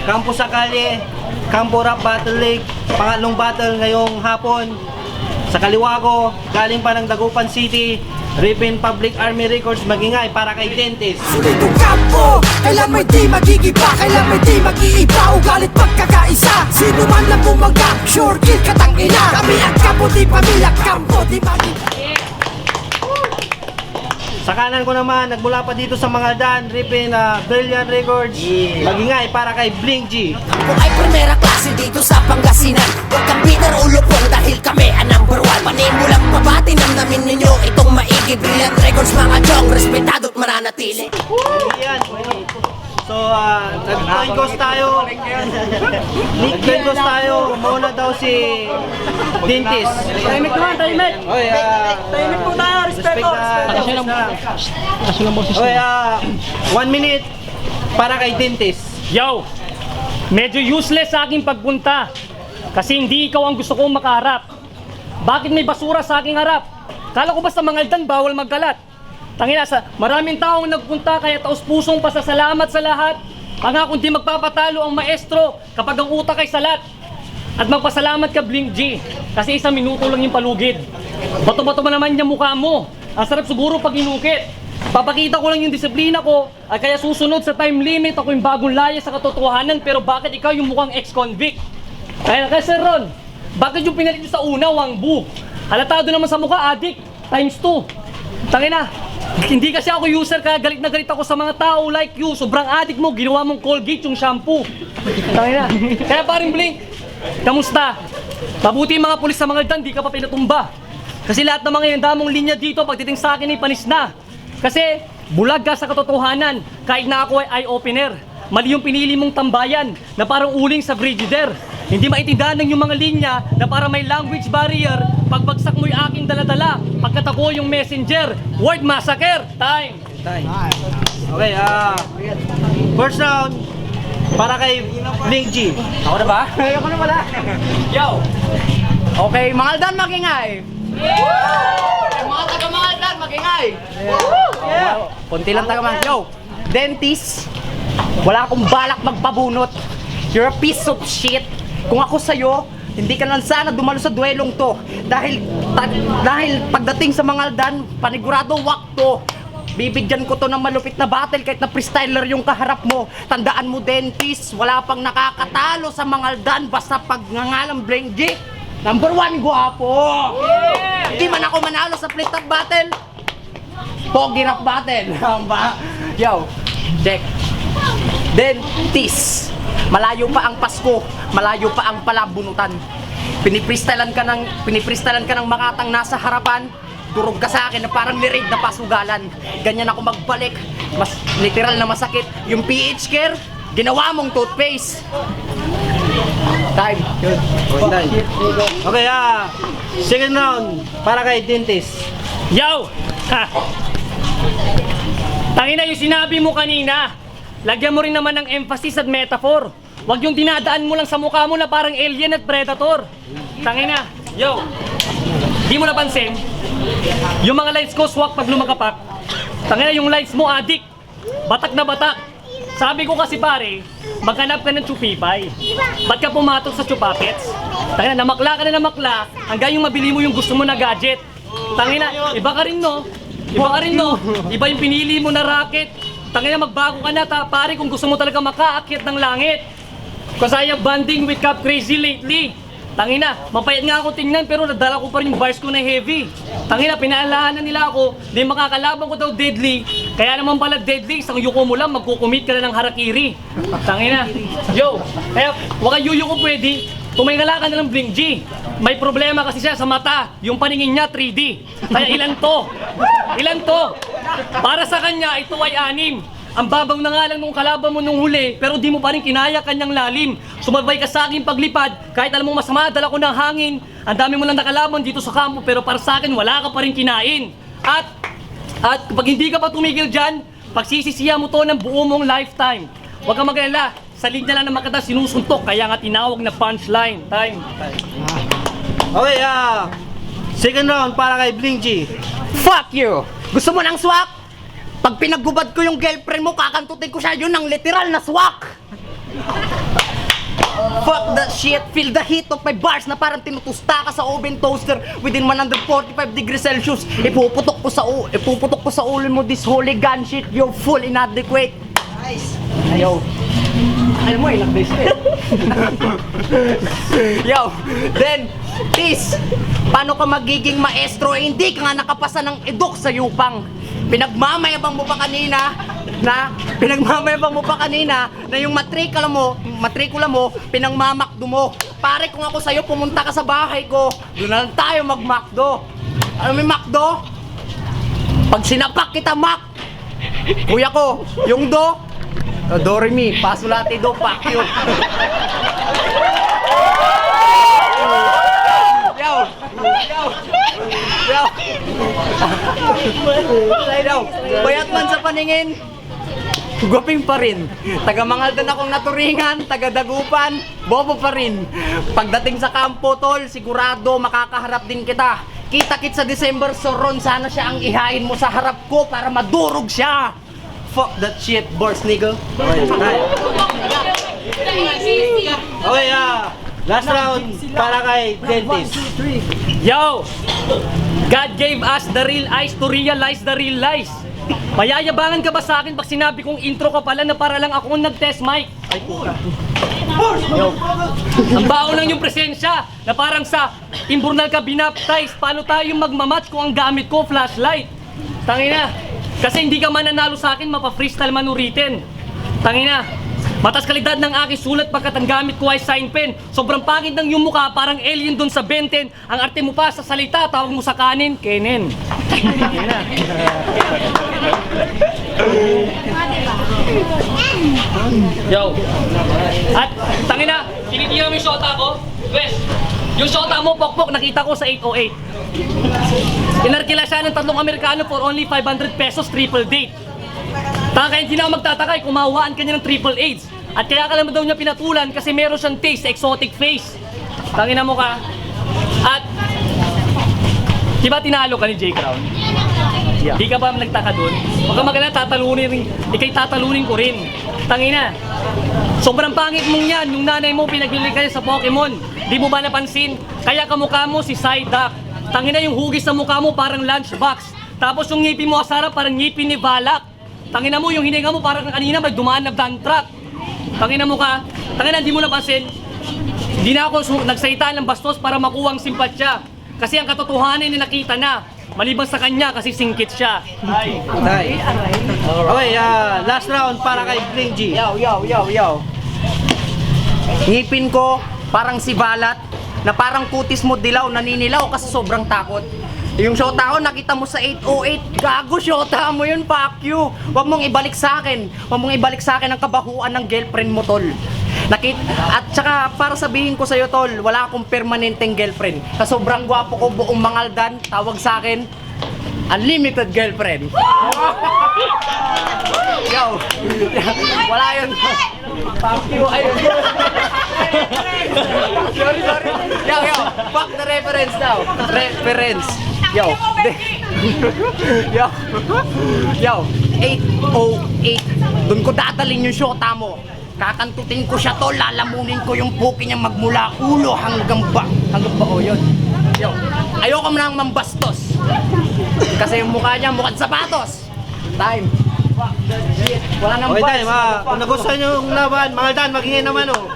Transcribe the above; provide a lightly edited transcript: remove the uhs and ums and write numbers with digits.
Campo Sakali, Campo Rap Battle League, pangatlong battle ngayong hapon. Sa kaliwa ko, galing pa ng Dagupan City, Ripin Public Army Records, magingay para kay Dentist. Sulit ang kampo, kailan may di magigiba, kailan may di mag-iiba, ugalit pagkakaisa. Sino man lang bumaga, sure kill katang ina. Kami ang kampo, di pamilya, kampo, di magigiba. Sa kanan ko naman, nagmula pa dito sa Mangaldan, Ripin Brilliant Records, magingay para kay Bling G. Kung ay primera klase dito sa Pangasinan, huwag kang bitter ulo po dahil kami ang number one. Panin mo lang pabati, namnamin ninyo itong maigi. Brilliant Records mga chong, respetado at mananatili. Yan. So, nag-coin cost tayo. Coin cost tayo. Muna daw si Dentist. Tahimik naman, tahimik. Oy, Tahimik po tayo, respeto. Oy, 1 minute para kay Dentist. Yo, medyo useless sa aking pagpunta kasi hindi ikaw ang gusto kong makaharap. Bakit may basura sa aking harap? Kala ko ba sa Mangaldan bawal magkalat? Tangina, maraming taong nagpunta kaya taos-pusong pasasalamat sa lahat. Pangakong di magpapatalo ang maestro kapag ang utak ay salat. At magpasalamat ka Bling G kasi 1 minuto lang yung palugid. Bato-bato mo naman yung mukha mo. Ang sarap siguro pag inukit. Papakita ko lang yung disiplina ko at kaya susunod sa time limit. Ako yung bagong laya sa katotohanan, pero bakit ikaw yung mukhang ex-convict? Kaya Sir Ron, bakit yung pinalit nyo sa una, Wangbu? Halatado naman sa mukha, addict, times 2. Tangina, hindi kasi ako user kaya galit na galit ako sa mga tao like you. Sobrang addict mo, ginawa mong Colgate yung shampoo. Tangina, kaya paring Blink, kamusta? Mabuti yung mga pulis sa Mangaldan, di ka pa pinatumba. Kasi lahat ng mga damong linya dito pagdating sa akin ay panis na. Kasi bulag ka sa katotohanan kahit na ako ay eye-opener. Mali yung pinili mong tambayan na parang uling sa Frigidaire. Hindi maintindihan ng yung mga linya na para may language barrier. Pagbagsak mo yung aking daladala, pagkatako yung messenger. Word massacre. Time. Okay, first round para kay Bling G. Ako na ba? Ako na pala. Yo. Okay, Mangaldan magingay. Mga taga Mangaldan magingay. Konti lang taga Mangaldan. Yo, Dentist, wala akong balak magpabunot. You're a piece of shit. Kung ako sa'yo, hindi ka lang sana dumalo sa duelong to. Dahil pagdating sa Mangaldan, panigurado wakto. Bibigyan ko to ng malupit na battle kahit na freestyler yung kaharap mo. Tandaan mo, Dentist, wala pang nakakatalo sa Mangaldan basta pag nangalang Bling G. Number 1, guwapo! Hindi man ako manalo sa flip top battle. Pogi rap battle. Yo, check. Dentist, malayo pa ang Pasko, malayo pa ang palabunutan. Pinipristalan ka ng makatang nasa harapan. Durog ka sa akin na parang nirig na pasugalan. Ganyan ako magbalik, mas literal na masakit. Yung PH care, ginawa mong toothpaste. Time. Okay, second round para kay Dentist. Yo! Ha! Tangina yung sinabi mo kanina. Lagyan mo rin naman ng emphasis at metaphor. Huwag yung dinadaan mo lang sa mukha mo na parang alien at predator. Tangina. Yo! Di mo napansin? Yung mga lines ko swak pag lumagapak. Tangina yung lines mo addict. Batak na batak. Sabi ko kasi pare, maghanap ka ng chupipay. Ba't ka pumatok sa chupapets? Tangina, namakla ka na namakla hanggang yung mabili mo yung gusto mo na gadget. Tangina, iba ka rin no? Iba ka rin no? Iba yung pinili mo na racket. Tangina, magbago ka na pare kung gusto mo talaga makaakyat ng langit. Cause I am bonding with Cap Crazy lately. Tangina, mapayat nga ako tingnan pero nadala ko pa rin yung bars ko na heavy. Tangina, pinaalahanan nila ako, di makakalaban ko daw deadly. Kaya naman pala deadly, isang yuko mo lang, magkukumit ka na ng harakiri. Tangina, yo, kaya waka yuyo ko pwede, tumingala ka na ng Bling G. May problema kasi siya sa mata, yung paningin niya 3D. Kaya ilan to? Ilan to? Para sa kanya, ito ay 6. Ang babaw na nga lang nung kalaban mo nung huli, pero di mo pa rin kinaya kanyang lalim. Sumabay ka sa akin paglipad, kahit alam mo masama, dala ko ng hangin. Ang dami mo lang nakalaban dito sa kampo, pero para sa akin, wala ka pa rin kinain. At kapag hindi ka pa tumigil dyan, pagsisisiya mo to ng buo mong lifetime. Huwag kang mag-alala, sa linya lang na makata sinusuntok, kaya nga tinawag na punchline. Time. Okay, second round para kay Bling G. Fuck you! Gusto mo ng swak? Pag pinaggubad ko yung girlfriend mo, kakantutin ko siya yun ng literal na swak! Fuck that shit, feel the heat of my bars na parang tinutusta ka sa oven toaster within 145 degrees Celsius. Ipuputok ko sa ulo mo this hooligan shit, you're full inadequate. Nice. Yo. Alam mo, ilang beses eh. Yo, then, Tis, paano ka magiging maestro eh, hindi ka nga nakapasa ng eduk sa yupang? Pinagmamayabang mo pa kanina na yung matrikula mo, pinangmamakdo mo. Pare, kung ako sa'yo, pumunta ka sa bahay ko, doon na lang tayo mag-makdo. Alam mo yung makdo? Pag sinapak kita, mak! Kuya ko, yung do, do, re, mi, pasulati do, fuck you. Yo, bayat man sa paningin, gwaping pa rin. Taga Mangaldan akong naturingan, taga Dagupan, bobo pa rin. Pagdating sa kampo, tol, sigurado makakaharap din kita. Kita-kit sa December, so ron sana siya ang ihain mo sa harap ko para madurog siya. Fuck that shit, boss nigga. Okay, last round para kay Dentist. Yo! God gave us the real eyes to realize the real lies. Mayayabangan ka ba sa akin pag sinabi kong intro ka pala na para lang akong nag-test mic? Ay, puta. Ang baon lang yung presensya na parang sa imburnal ka binaptize. Paano tayo magmamatch kung ang gamit ko flashlight? Tangina, kasi hindi ka mananalo sa akin, mapa-freestyle man uritin. Tangina, matas kalidad ng aking sulat pagkat ang gamit ko ay sign pen. Sobrang pangit ng yung mukha, parang alien dun sa Benten. Ang arte mo pa sa salita, tawag mo sa kanin, Kenen. Tangina. Yo. At tangina, tinitiyan mo yung shota ko. Wes, yung shota mo, pokpok, nakita ko sa 808. Inarkila siya ng 3 Amerikano for only 500 pesos, triple date. Taka, hindi na ako magtatakay kung mawaan ka niya ng triple AIDS. At kaya ka naman daw niya pinatulan kasi meron siyang taste, exotic face. Tangina mo ka. At, di ba tinalo ka ni J. Crown? Yeah. Di ka ba nagtaka dun? Huwag ka magana, ikay tatalunin ko rin. Tangina, sobrang pangit mong yan. Yung nanay mo pinagbili ka sa Pokemon. Di mo ba napansin? Kaya kamukha mo si Psyduck. Tangina, yung hugis sa mukha mo parang lunchbox. Tapos yung ngipin mo asara parang ngipin ni Balak. Tangina mo, yung hininga mo parang kanina may dumaan na dump truck. Tangina mo ka. Tangina, di mo napansin. Hindi na ako nagsalita ng bastos para makuha ang simpatsya. Kasi ang katotohanan ni nakita na. Maliban sa kanya kasi singkit siya. Ay. Okay, last round para kay Bling G. Yo. Ngipin ko parang si Balat na parang kutis mo dilaw, naninilaw kasi sobrang takot. Yung shota ko nakita mo sa 808, gago shota mo yun, fuck you. Huwag mong ibalik sa akin. Huwag mong ibalik sa akin ang kabahuan ng girlfriend mo, tol. At saka para sabihin ko sa'yo, tol, wala akong permanenteng girlfriend. Sa sobrang gwapo ko, buong Mangaldan, tawag sa akin, unlimited girlfriend. Yo, wala yun. Fuck you, ayun. Sorry. Yo, fuck the reference now. Reference. Yo, 808. Doon ko dadalhin yung shota mo. Kakantutin ko siya, tol, lalamunin ko yung puki niya magmula ulo hanggang ba o yun. Yo, ayoko mo nang mambastos. Kasi yung mukha niya mukhang sapatos. Time. Wala nang Okay, time. Kung nagustuhan nyo yung laban, Mangaldan, magingay naman, oh.